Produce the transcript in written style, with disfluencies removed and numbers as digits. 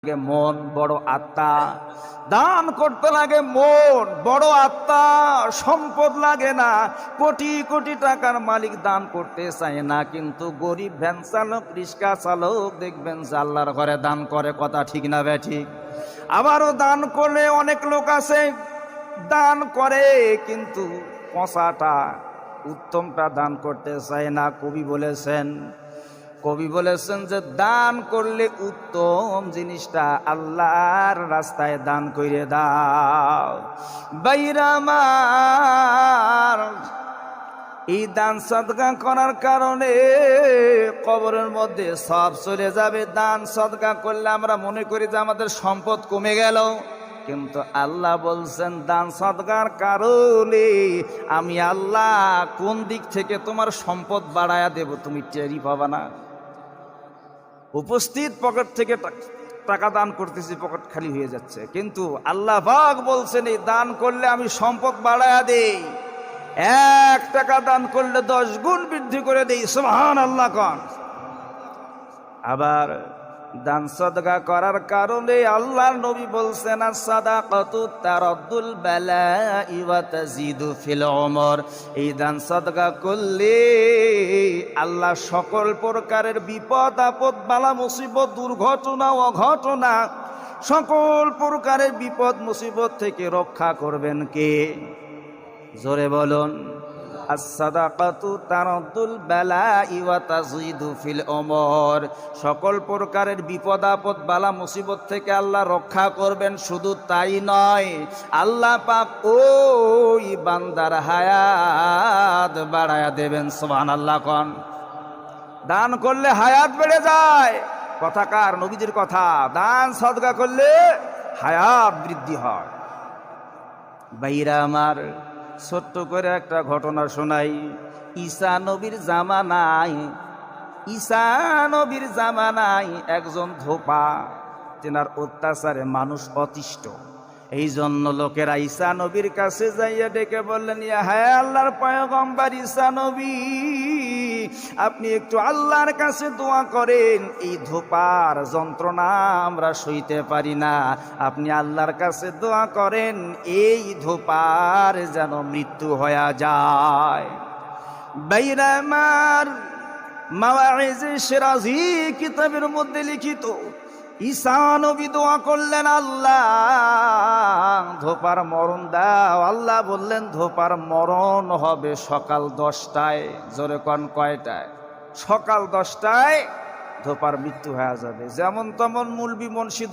মন বড় আত্মা, দান করতে লাগে মন বড় আত্মা। সম্পদ লাগে না, কোটি কোটি টাকার মালিক দান করতে চায় না, কিন্তু গরিব ভ্যান চালক রিক্সা চালক দেখবেন যে আল্লাহর ঘরে দান করে। কথা ঠিক না ব্যাঠিক? আবারও দান করলে অনেক লোক আছে দান করে কিন্তু পচাটা উত্তমটা দান করতে চায় না। কবি বলেছেন যে দান করলে উত্তম জিনিসটা আল্লাহর রাস্তায় দান করে দাও। বাইরা আমার, এই দান সদকা করার কারণে কবরের মধ্যে সব চলে যাবে। দান সদকা করলে আমরা মনে করি যে আমাদের সম্পদ কমে গেল, কিন্তু আল্লাহ বলছেন দান সদকার কারণে আমি আল্লাহ কোন দিক থেকে তোমার সম্পদ বাড়ায়া দেব তুমি টেরই পাবা না। উপস্থিত পকেট থেকে টাকা দান করতেছি, পকেট খালি হয়ে যাচ্ছে, কিন্তু আল্লাহ পাক বলছেন এই দান করলে আমি সম্পদ বাড়ায়া দেই। 1 টাকা দান করলে 10 গুণ বৃদ্ধি করে দেই। সুবহানাল্লাহ কোন। আবার দান সদকা করার কারণে আল্লাহর নবী বলছেন as-সাদাকাতু তারাদ্দুল বালাই ওয়া তাজিদু ফিল উমর। এই দান সদকা করলে আল্লাহ সকল প্রকারের বিপদ আপদ বালা মুসিবত দুর্ঘটনা অঘটনা সকল প্রকারের বিপদ মুসিবত থেকে রক্ষা করবেন কে? জোরে বলুন। as-সাদাকাতু তারাদ্দুল বালাই ওয়া তাজিদু ফিল উমর। সকল প্রকারের বিপদ আপদ বালা মুসিবত থেকে আল্লাহ রক্ষা করবেন। শুধু তাই নয়, আল্লাহ পাক ওই বান্দার হায়াত বাড়ায়া দেবেন। সুবহানাল্লাহ কোন। দান করলে হায়াত বেড়ে যায়। কথা কার? নবীজির কথা। দান সদকা করলে হায়াত বৃদ্ধি হয়। ভাইরা আমার, ছোট্ট করে একটা ঘটনা শোনাই। ঈসা নবীর জামানায় একজন ধোপা, তেনার অত্যাচারে মানুষ অতিষ্ঠ। এই জন্য লোকেরা ঈসা নবীর কাছে যাইয়া ডেকে বললেন, ইয়া হ্যাঁ আল্লাহর পয়গম্বর ঈসা নবী, আপনি একটু আল্লাহর কাছে দোয়া করেন, এই ধোপার যন্ত্রণা আমরা সইতে পারি না। আপনি আল্লাহর কাছে দোয়া করেন এই ধোপার যেন মৃত্যু হয়ে যায়। বাইরা আমার, মাওয়াইজে শিরাজি কিতাবের মধ্যে লিখিত, ঈসা নবী দোয়া করলেন, আল্লাহ ধোপার মরণ দাও। আল্লাহ বললেন ধোপার মরণ হবে সকাল 10টায়। জোরে কোন কয়টায়? সকাল 10টায় ধোপার মৃত্যু হয়ে যাবে। যেমন তেমন মুলবি মুন্সি